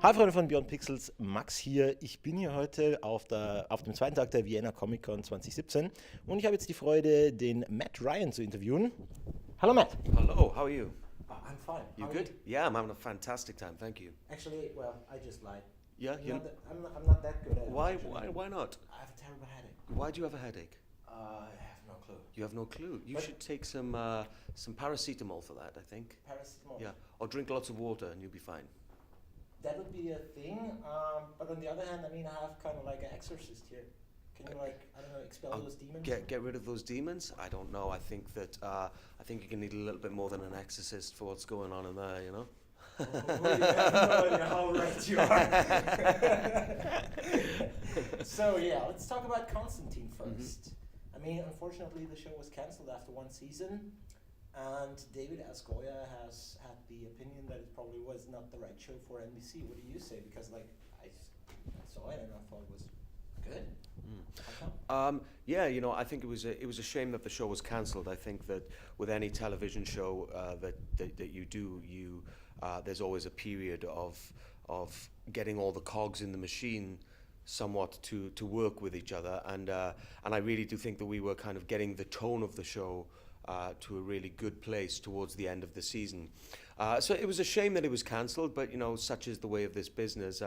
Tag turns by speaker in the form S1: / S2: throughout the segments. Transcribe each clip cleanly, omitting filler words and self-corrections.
S1: Hi Freunde von Beyond Pixels, Max hier. Ich bin hier heute auf dem zweiten Tag der Vienna Comic Con 2017 und ich habe jetzt die Freude, den Matt Ryan zu interviewen. Hallo Matt.
S2: Hello, how are you?
S1: I'm fine.
S2: You
S1: How are
S2: good? Yeah, I'm having a fantastic time, thank you.
S1: Actually, well, I just lied.
S2: Yeah,
S1: I'm not that good at it.
S2: why,
S1: actually.
S2: why not?
S1: I have a terrible headache.
S2: Why do you have a headache?
S1: I have no clue.
S2: You have no clue. You
S1: But-
S2: should take some paracetamol for that, I think.
S1: Paracetamol.
S2: Yeah, or drink lots of water and you'll be fine.
S1: That would be a thing, but on the other hand, I mean, I have kind of like an exorcist here. Can you I don't know, expel those demons?
S2: Get rid of those demons? I don't know. I think that I think you can need a little bit more than an exorcist for what's going on in there, you know.
S1: Oh, you have no idea how right you are. So yeah, let's talk about Constantine first. I mean, unfortunately, the show was cancelled after one season, and David Ascoya has had the opinion that it probably was not the right show for NBC. What do you say? Because I saw it and I thought it was good. How come?
S2: Yeah, you know, I think it was a shame that the show was cancelled. I think that with any television show that you do, there's always a period of getting all the cogs in the machine somewhat to work with each other, and I really do think that we were kind of getting the tone of the show to a really good place towards the end of the season. So it was a shame that it was cancelled, but you know, such is the way of this business.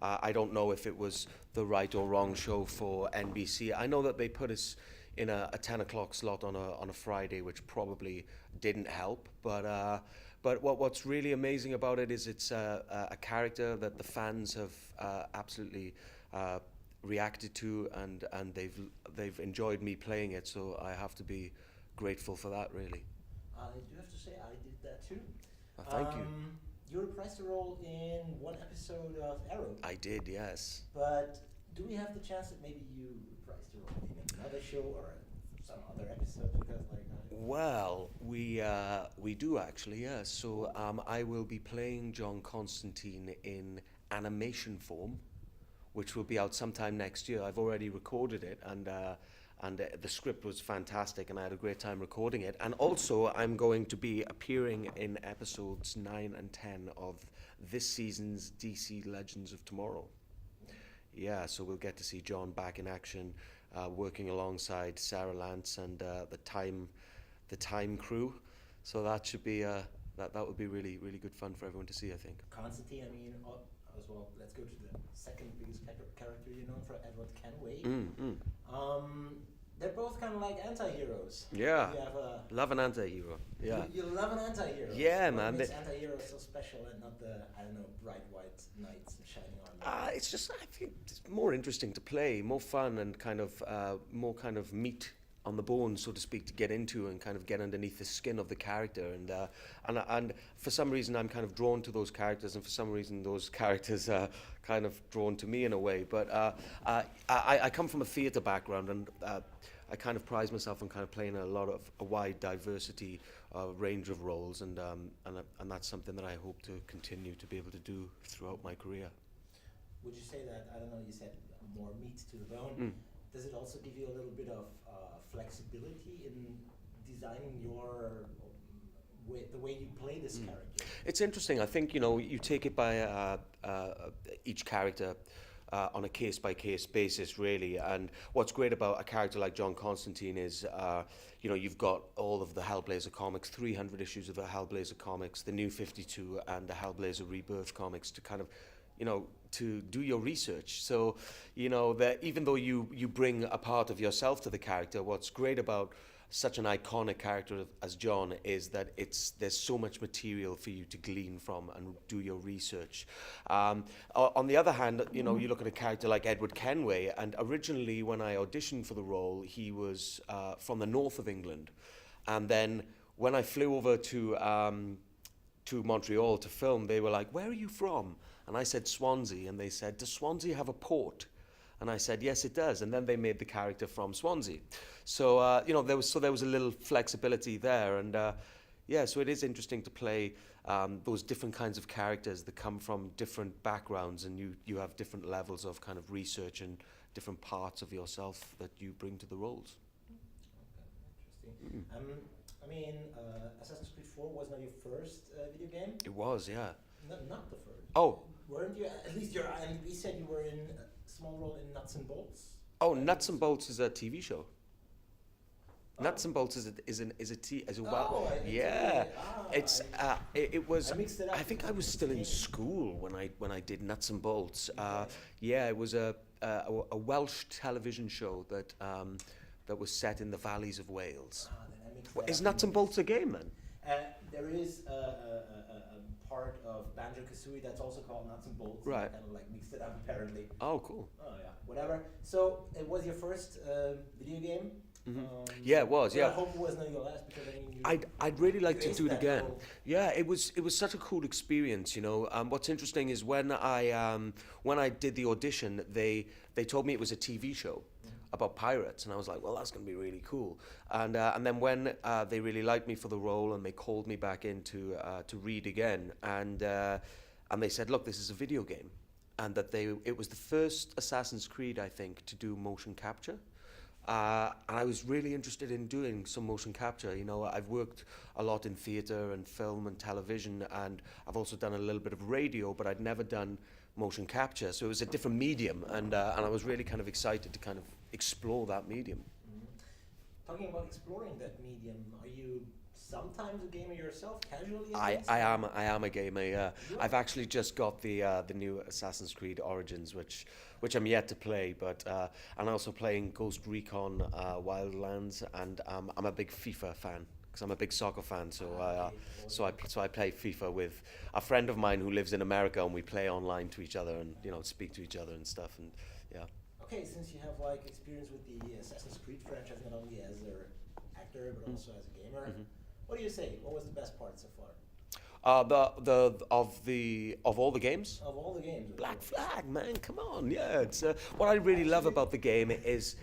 S2: I don't know if it was the right or wrong show for NBC. I know that they put us in a 10 o'clock slot on a Friday, which probably didn't help, but what's really amazing about it is it's a character that the fans have absolutely reacted to, and they've enjoyed me playing it, so I have to be grateful for that, really.
S1: I do have to say I did that too.
S2: Thank you.
S1: You reprised the role in one episode of Arrow.
S2: I did, yes.
S1: But do we have the chance that maybe you reprised the role in another show or some other episode? Because
S2: Well, we do actually, yes. So I will be playing John Constantine in animation form, which will be out sometime next year. I've already recorded it, and the script was fantastic, and I had a great time recording it. And also, I'm going to be appearing in episodes 9 and 10 of this season's DC Legends of Tomorrow. Yeah, so we'll get to see John back in action, working alongside Sarah Lance and the Time crew. So that should be that would be really good fun for everyone to see, I think.
S1: Constantine, I mean, as well, let's go to the second biggest character you know, for Edward Kenway. They're both kind of like anti-heroes.
S2: Yeah.
S1: You have
S2: Love an anti-hero. Yeah.
S1: You love an anti-hero.
S2: Yeah,
S1: What
S2: man.
S1: makes anti-heroes so special and not the, I don't know, bright white knights and shining armor?
S2: It's just, I think it's more interesting to play, more fun, and kind of more kind of meat on the bone, so to speak, to get into and kind of get underneath the skin of the character. And for some reason, I'm kind of drawn to those characters, and for some reason, those characters are kind of drawn to me in a way. But I come from a theatre background, and I kind of prize myself on kind of playing a wide diversity range of roles, and that's something that I hope to continue to be able to do throughout my career.
S1: Would you say that, I don't know, you said more meat to the bone. Does it also give you a little bit of flexibility in designing the way you play this character?
S2: It's interesting. I think, you know, you take it by each character on a case-by-case basis, really. And what's great about a character like John Constantine is, you know, you've got all of the Hellblazer comics, 300 issues of the Hellblazer comics, the New 52 and the Hellblazer Rebirth comics to kind of, you know, to do your research. So, you know, that even though you bring a part of yourself to the character, what's great about such an iconic character as John is that there's so much material for you to glean from and do your research. On the other hand, you know, you look at a character like Edward Kenway, and originally when I auditioned for the role, he was from the north of England. And then when I flew over to Montreal to film, they were like, "Where are you from?" And I said Swansea, and they said, "Does Swansea have a port?" And I said, "Yes, it does." And then they made the character from Swansea. So you know, there was a little flexibility there, and yeah, so it is interesting to play those different kinds of characters that come from different backgrounds, and you have different levels of kind of research and different parts of yourself that you bring to the roles.
S1: Okay, interesting. I mean, Assassin's Creed 4 was not your first video game?
S2: It was, yeah.
S1: Not the third.
S2: Oh,
S1: Weren't you? At least your IMDb said you were in a small role in Nuts and Bolts.
S2: oh, Nuts and Bolts is a TV show.
S1: Oh.
S2: Nuts and Bolts is a
S1: Oh,
S2: yeah. It's it was.
S1: I mixed it up.
S2: I think I was still in school when I did Nuts and Bolts. Yeah, it was a Welsh television show that was set in the valleys of Wales.
S1: Then I mixed
S2: Well,
S1: that
S2: is
S1: up.
S2: Nuts and Bolts a game then?
S1: There is a part of Banjo Kazooie that's also called Nuts and Bolts.
S2: Right.
S1: I kind of like mixed it up apparently.
S2: Oh, cool.
S1: Oh yeah, whatever. So it was your first video game.
S2: Yeah, it was.
S1: But I
S2: Yeah.
S1: hope it was not your last because I mean
S2: I'd really like to
S1: aced
S2: do it
S1: that
S2: again.
S1: role.
S2: Yeah, it was such a cool experience, you know. What's interesting is when I did the audition, they told me it was a TV show about pirates, and I was like, well, that's going to be really cool. And then when they really liked me for the role, and they called me back in to read again, and they said, look, this is a video game, and that it was the first Assassin's Creed, I think, to do motion capture. And I was really interested in doing some motion capture. You know, I've worked a lot in theatre and film and television, and I've also done a little bit of radio, but I'd never done motion capture. So it was a different medium, and I was really kind of excited to kind of explore that medium.
S1: Talking about exploring that medium, are you sometimes a gamer yourself, casually? at
S2: I
S1: least?
S2: I am a gamer. Yeah,
S1: You
S2: I've
S1: are?
S2: actually just got the new Assassin's Creed Origins, which I'm yet to play. But and also playing Ghost Recon Wildlands, and I'm a big FIFA fan because I'm a big soccer fan. So so I play FIFA with a friend of mine who lives in America, and we play online to each other, and you know, speak to each other and stuff. And yeah.
S1: Okay, since you have like experience with the Assassin's Creed franchise, not only as an actor but also as a gamer, what do you say? What was the best part so far
S2: Of all the games.
S1: of all the games?
S2: Black Flag, man, come on, yeah. It's what I really love about the game is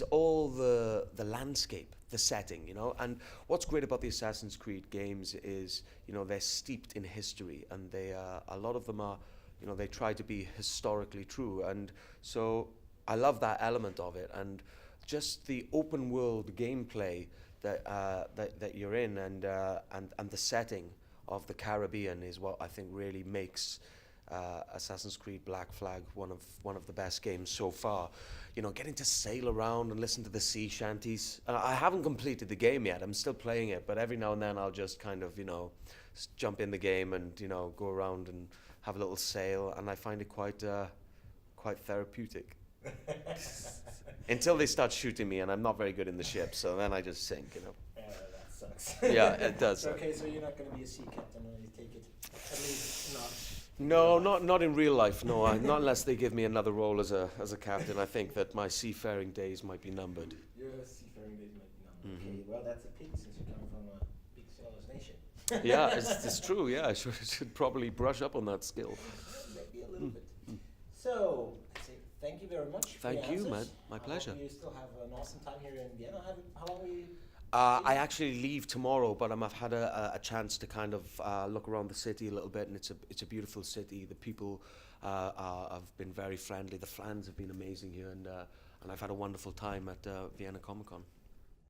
S2: all the landscape, the setting, you know. And what's great about the Assassin's Creed games is, you know, they're steeped in history, and they a lot of them are, you know, they try to be historically true, and so I love that element of it, and just the open world gameplay that you're in, and the setting of the Caribbean is what I think really makes Assassin's Creed Black Flag one of the best games so far. You know, getting to sail around and listen to the sea shanties. I haven't completed the game yet. I'm still playing it, but every now and then I'll just kind of, you know, jump in the game and, you know, go around and have a little sail, and I find it quite therapeutic. Until they start shooting me, and I'm not very good in the ship, so then I just sink, you know.
S1: That sucks.
S2: Yeah, it does.
S1: Okay, so you're not going to be a sea captain, I take it. At least not.
S2: No, not in real life. No, not unless they give me another role as a captain. I think that my seafaring days might be numbered.
S1: Your seafaring days might be numbered. Okay, well, that's a pity since you come from a big sailor's nation.
S2: Yeah, it's true. Yeah, I should probably brush up on that skill.
S1: Maybe a little bit. So, I say thank you very much. for
S2: Thank
S1: your
S2: you, man.
S1: answers.
S2: My
S1: I hope
S2: pleasure.
S1: You still have an awesome time here in Vienna. How long will you?
S2: I actually leave tomorrow, but I've had a chance to kind of look around the city a little bit, and it's a beautiful city. The people have been very friendly. The fans have been amazing here, and I've had a wonderful time at Vienna Comic Con.